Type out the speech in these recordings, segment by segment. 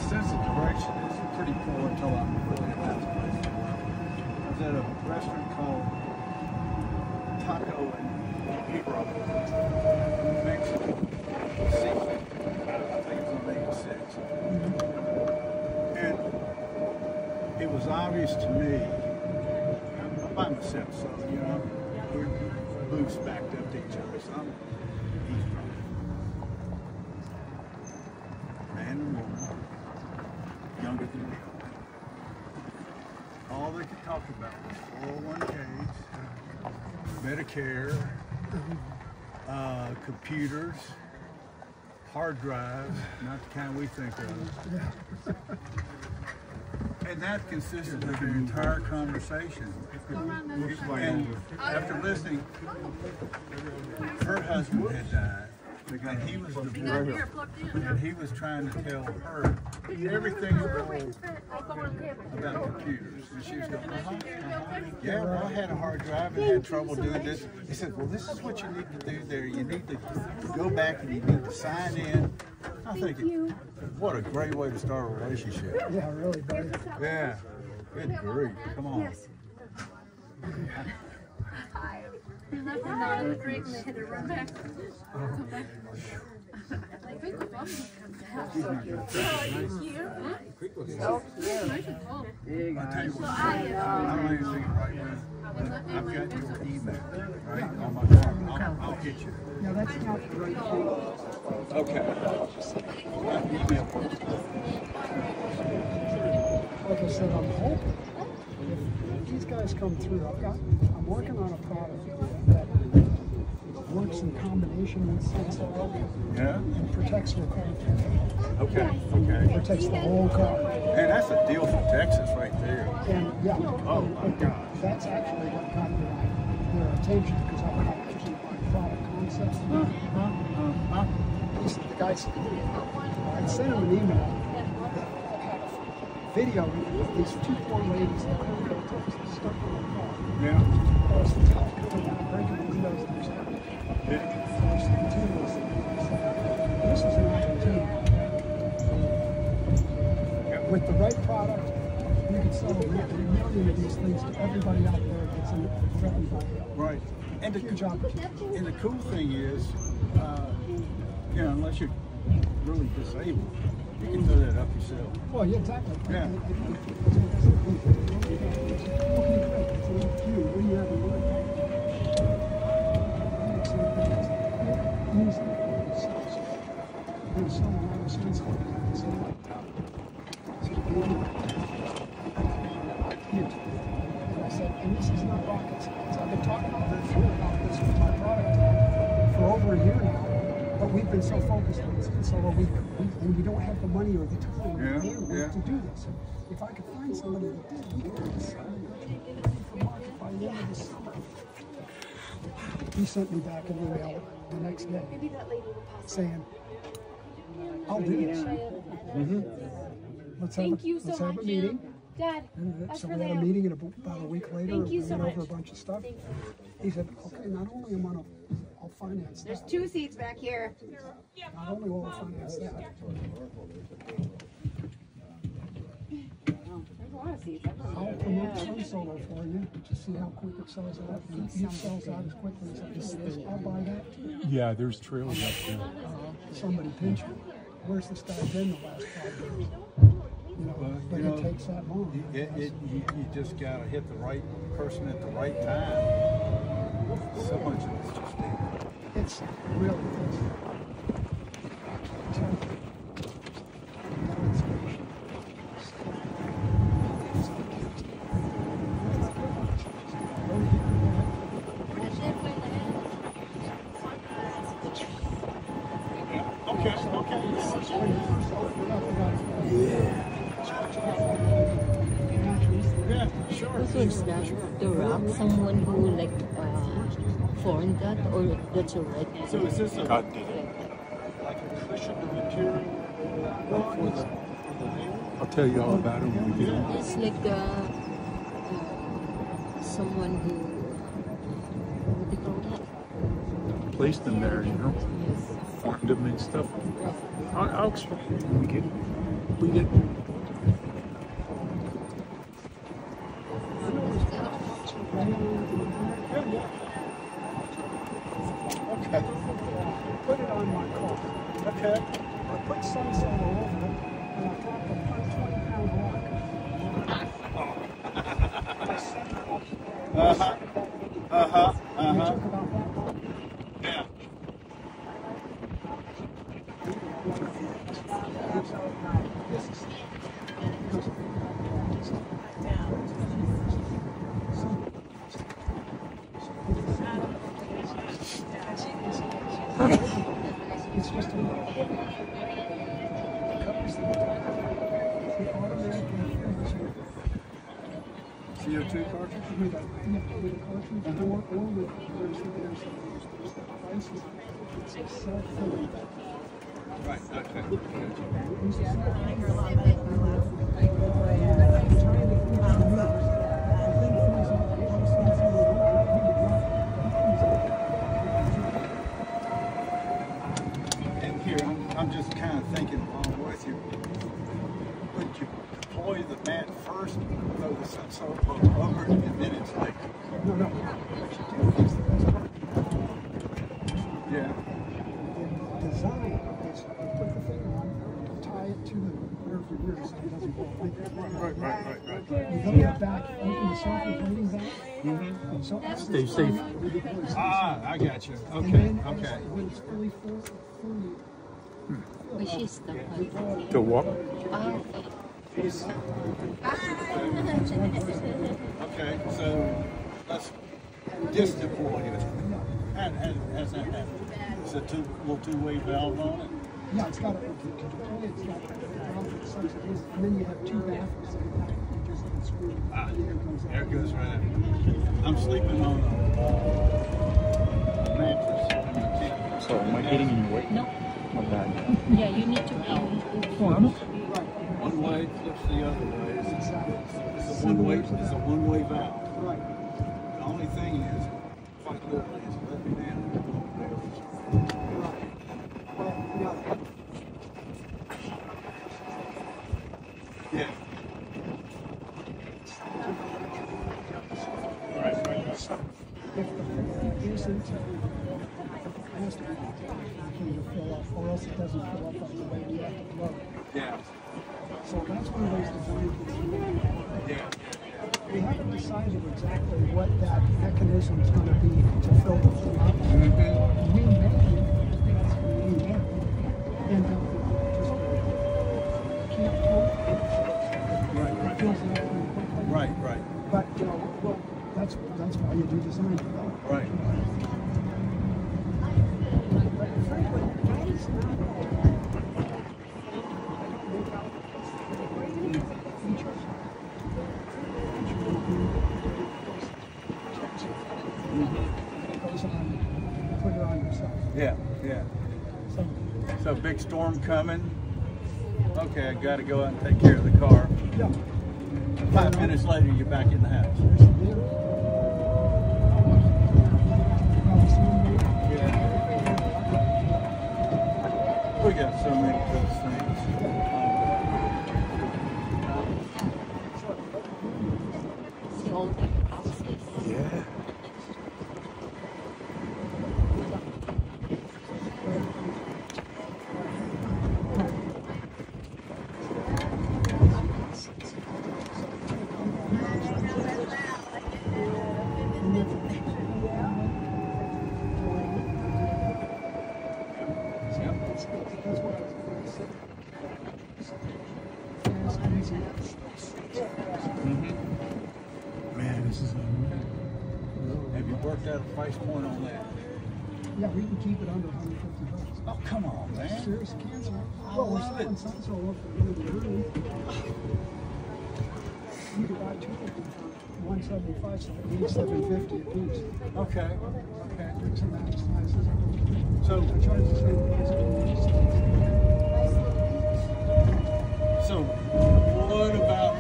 sense of direction is pretty poor until I'm really about to place to work. I was at a restaurant called Taco and Hebrew, Mexican, seafood. I think it was on 86. And it was obvious to me, I'm by myself, so, you know, we're booths backed up to each other, so I'm eavesdropping. Man and woman, younger than me. All they could talk about was 401ks, Medicare, computers, hard drives, not the kind we think of. And that consisted of their entire conversation. And after listening, her husband had died, and he was divorced, and he was trying to tell her everything about computers. And she was going, yeah, well, I had a hard drive and had trouble doing this. He said, well, this is what you need to do there. You need to go back and you need to sign in. I'm thinking, what a great way to start a relationship. Yeah, really bad. Yeah. Good grief. Come on. Yes. He left the night of the drink and they had to run back. Come back. I think the bum was so cute. So cute. I'll tell you what, I don't even think right now. I've got your email, right, on my phone. I'll get you. No, that's not the right thing. Okay. Like I said, I'm hoping if these guys come through, I'm working on a product that works in combination with Sensor. Yeah? And protects your car. Okay, okay. Protects the whole car. And that's a deal from Texas right there. And yeah. Oh my gosh. That's actually what got their attention because I'm not using my product concepts. The guy said, I sent him an email. Video of these two poor ladies that couldn't go stuck in the car. Yeah. Across the top, coming down, breaking the windows and stuff. This is an opportunity. With the right product, you can sell a million of these things to everybody out there that's threatened by it. Right. And the huge opportunity. And the cool thing is, you know, unless you're really disabled, you can throw that up yourself. Well, yeah, exactly. Yeah. Okay, great. So, what do you have in mind? Easily. There's so many sense of it. So, I said, and this is not rocket science. I've been talking about this with my product for over a year now. But we've been so focused on this, and so we don't have the money or the time or the bandwidth to do this. If I could find somebody that did, we could sell it for market by the end of this summer. He sent me back an email the next day saying, I'll do this. Let's have a meeting. Dad, So we had a meeting, and about a week later, we went over a bunch of stuff. He said, okay, not only am I'll finance that. There's 2 seats back here. Not only will I finance that. There's a lot of seats. I'll promote Sun Solo for you to see how quick it sells out. And it sells out as quickly as it is. I'll buy that. Yeah, there's trails up there. Somebody pinch me. Where's this guy been the last 5 years? You know, but it takes that long. You just got to hit the right person at the right time. So much of it's just there. It's really Okay. Yeah, sure. Who is that? The Rock? Someone who like foreign that, or that's a red? So is this a God did it. like a cushion material for the I'll tell you all about it when we get in. It's like someone who, what do you call that? Placed them there, you know, formed them and stuff. I'll explain when we get in. We get. Okay. Put it on my car. Okay. I put sunset all over it, and I dropped a 120-pound rock. I set it up. Uh-huh. Uh-huh. And it took about that long. Yeah. This is it's just a little covers the automatic fills CO2 cartridge? with a cartridge or with there's the price. It's a self-filling. Right, okay. And here, I'm just kind of thinking along with you. Would you deploy the mat first, throw the sensor over, and then it's like, No. What you do is the best part. yeah. The design is you put the thing on, tie it to the rear view so it doesn't go like that. Right. You hook it back, open the software plating back. And so Stay safe. Ah, I got you. And Okay, then okay. when it's fully Which is the one? To walk. Okay, so let's just deploy it. And has that happened? It's a little two-way valve on it? yeah, it's got a deploy, it's got a valve that sucks it in, and then you have two baffles in the back. You just unscrew it. Ah, and the air comes out. there it goes right out. I'm sleeping on a mattress. So am I getting in your way? No. Not bad. Yeah, you need to be. One way flips the other way. It's a one-way valve. Right. The only thing is, if I literally is let me down. Well, yeah. Yeah. So if the filling isn't, it has to be to fill up, or else it doesn't fill up the way you have to blow. Yeah. So that's one of those design things. Yeah. We haven't decided exactly what that mechanism is going to be to fill the thing up. We may end up just can't pump. Right. Fills it up pretty quickly. Right. But you know, well, that's why you do design development. Right. But frankly, that is not put it on yourself. Yeah. So, So big storm coming. Okay, I got to go out and take care of the car. yeah. 5 minutes later, you're back in the house. There's the deal. Yeah. We got so many of those things. See all the houses. Yeah. Man, this is Have you worked out a price point on that? Yeah, we can keep it under $150. Oh, come on, man. Serious cancer. I Well, we're love selling it. some so look for really early. You could buy 250 for $175, so it means $750 a piece. Okay. Mix and match sizes. So, I charge the same price for these. so what about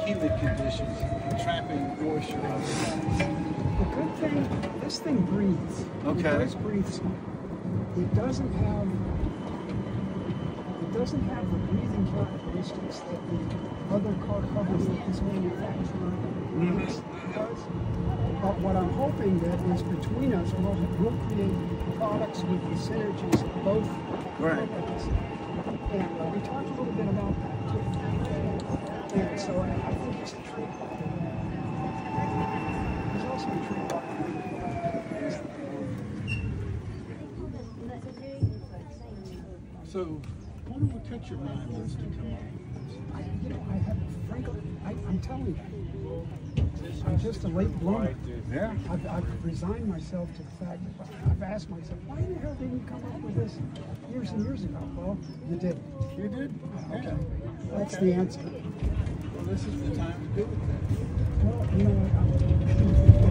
humid conditions, trapping moisture out of the The good thing, this thing breathes. Okay. It does breathe. It doesn't have, it doesn't have the breathing characteristics that the other car covers that this manufacturer does. But what I'm hoping that is between us, we'll create products with the synergies of both companies. And we talked a little bit about that too. And so I think it's a treat. There's also a treat about So, why don't we cut your mind list to come up? I'm telling you, I'm just a late bloomer. Yeah. I've resigned myself to the fact that I've asked myself, why the hell didn't you come up with this years and years ago? Well, you did. You did? Okay. That's the answer. Well, this is the time to do it then. Well, you know,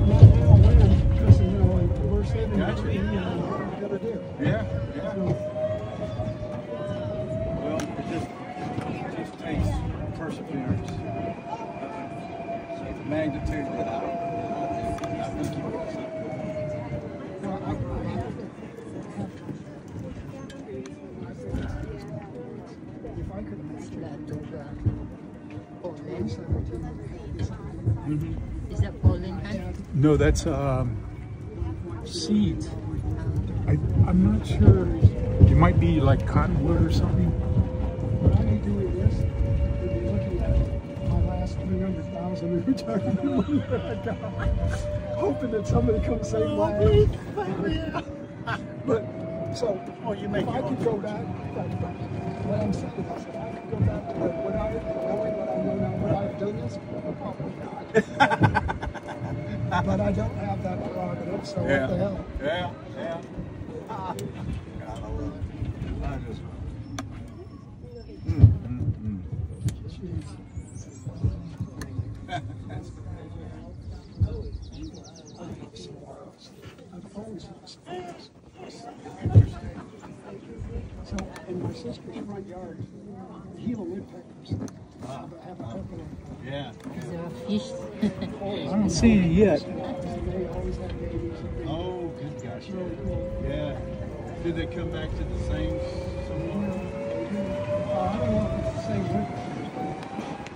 not now when, because, you know, we're 73, Gotcha. you know, what are we going to do? Yeah, yeah. So, Well, it just takes perseverance. The magnitude that I think you will see. well, I have if I could imagine go back Poland. 2017, Is that Poland? Huh? No, that's seeds. I'm not sure. It might be like cottonwood or something. Would I be doing this? Would be looking at my last 300,000 in retirement money that I got, hoping that somebody comes save my ass. But so, you make if I could go back, what I'm saying is, if I could go back to knowing what I know now, would I have done this? Probably not. But I don't have that prerogative, so what the hell? Yeah, yeah. God, I love it. I just. Jeez. I've always loved sports. So, in my sister's front yard, Gila woodpeckers have a hook in it. Yeah. Is there a fish? I don't see it yet. They always have babies. Oh, good gosh. It's really cool. Yeah. Did they come back to the same? I don't know if it's the same woodpeckers, but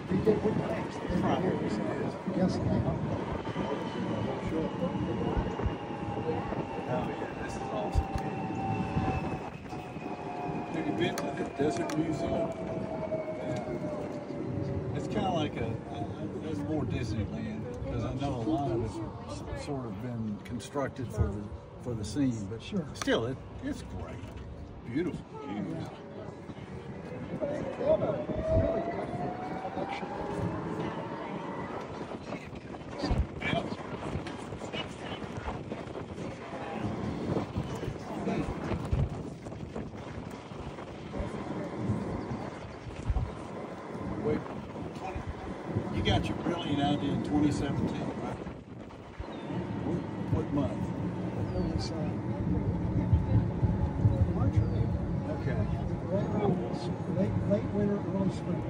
they get woodpeckers. Probably. Yes, they are. Oh yeah, this is awesome. Have you been to the Desert Museum? Yeah. It's kind of like it's more Disneyland, because I know a lot of it's sort of been constructed for the scene, but Sure. still it's great, beautiful. Beautiful. They have a really good collection. Wait, you got your brilliant idea in 2017, right? What month? It was March or April. Okay. Right around late winter, early spring.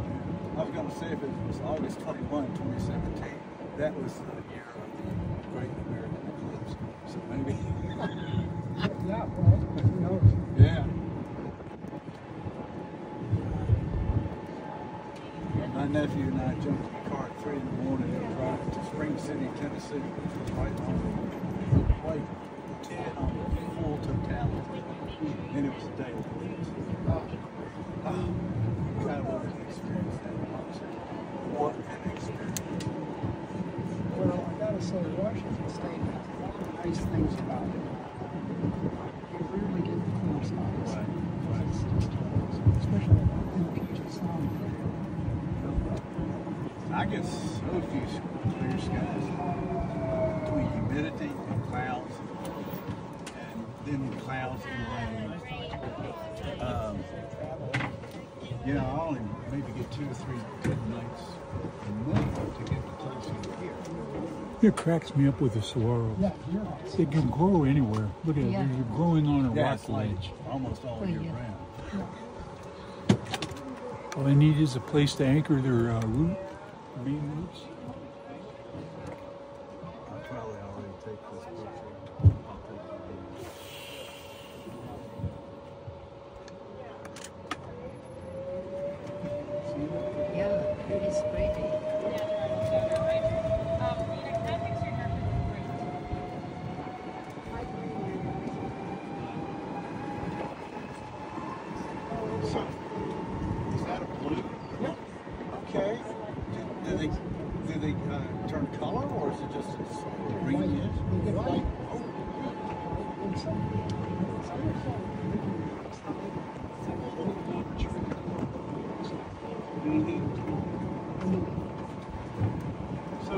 I was going to say if it was August 21, 2017, that was the year of the Great American Eclipse. So maybe. Yeah, well, who knows? Yeah. My nephew and I jumped in the car at 3 in the morning and drove to Spring City, Tennessee, which was right on like 10 on full totality. And it was a day of eclipse. Kind of wanted to experience that. What an experience. Well, I gotta say, Washington State has a lot of nice things about it. You rarely get the clear skies. It's just, especially in the Puget Sound. I get so few clear skies between humidity and clouds, and then clouds and rain. You know, I only maybe get 2 or 3 good nights a month to get the close in here. It cracks me up with the saguaro. Yeah, you're right. It can grow anywhere. Look at it, Yeah. they're growing on a Yeah, rock it's like ledge. almost all year yeah. round. All they need is a place to anchor their main roots. I'll probably already take this picture. I'll take it. it just a green is? They get light. So,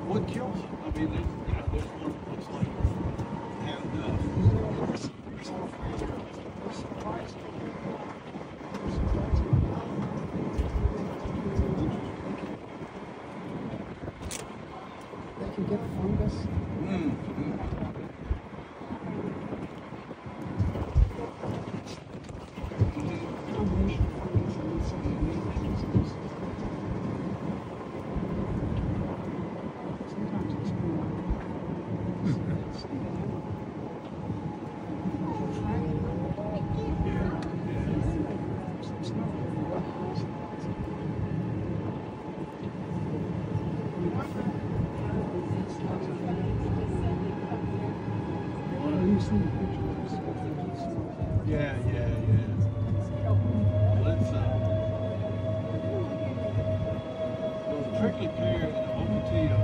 what kills them? I mean, there's one that looks like had enough. They can get fungus. Yeah. Well, it's well, the prickly pear and the ocotillo,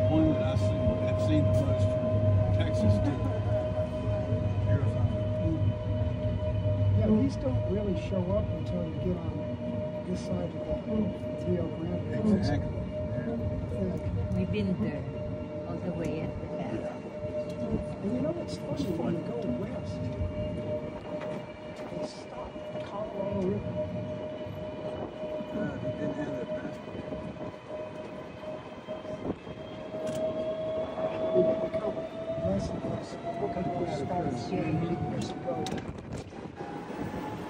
one that have seen the most from Texas to Arizona. Yeah, these don't really show up until you get on this side of the Rio Grande. Exactly. We've been there all the way at the back. And you know what's funny, when you go west, they stop the Colorado River. They didn't have that passport. They become less and less. Look at those stars. Years ago.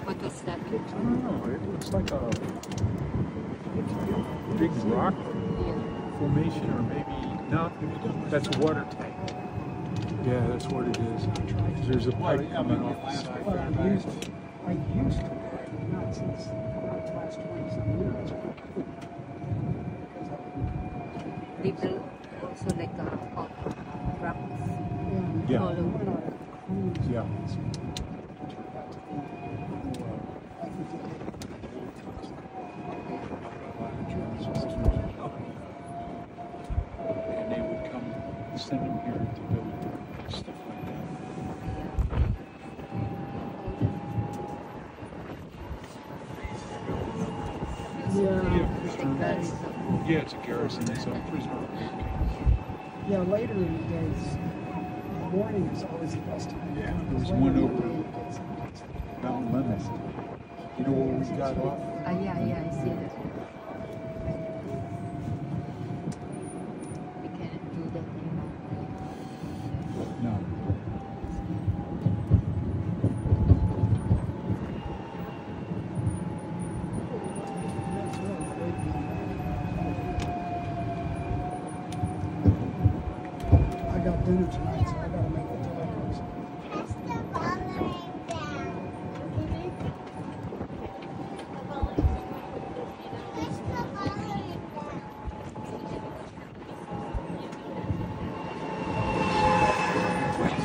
What was that? I don't know. It looks like a big rock formation, or maybe not. That's a water tank. Yeah, that's what it is. There's a pipe coming off the side. But I used to, not since the last 20-some years. Little, also like rocks. Yeah. All over. Yeah. And they would come, send them here to build stuff like that. Yeah, it's a garrison. It's a prisoner. Yeah, later in the days, the morning is always the best time. Yeah, there's one over Mount Lemon. You know where we got off? Yeah, I see that. We cannot do that anymore. No. I got dinner tonight, so I gotta make the tacos.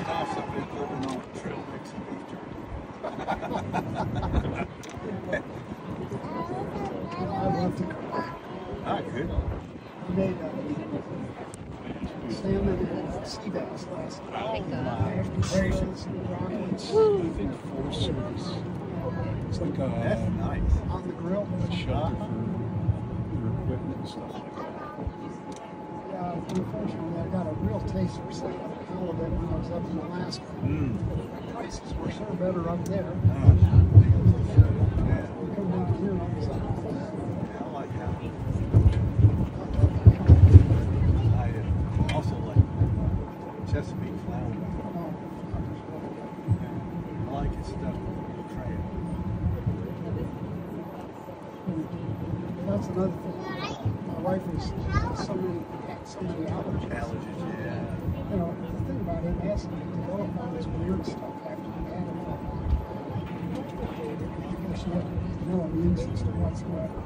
Stops up in living on a trail mix of beef jerky. I love to cook. Ah, good. I made salmon and sea bass last night. Like Mashed potatoes and broccoli I think Forest Service. It's like That's a nice. on the grill. shelter for your equipment and stuff like that. Yeah, unfortunately, I got a real taste for salmon and halibut when I was up in Alaska. The prices were so better up there. Yeah. We come down here and all of a sudden, I like how. I also like Chesapeake flour. I like it stuffed with the trail. that's another thing. My wife has so many allergies. Allergies, yeah. You know, the thing about MS, you develop all this weird stuff after you had it for a long time. She had no immune system whatsoever.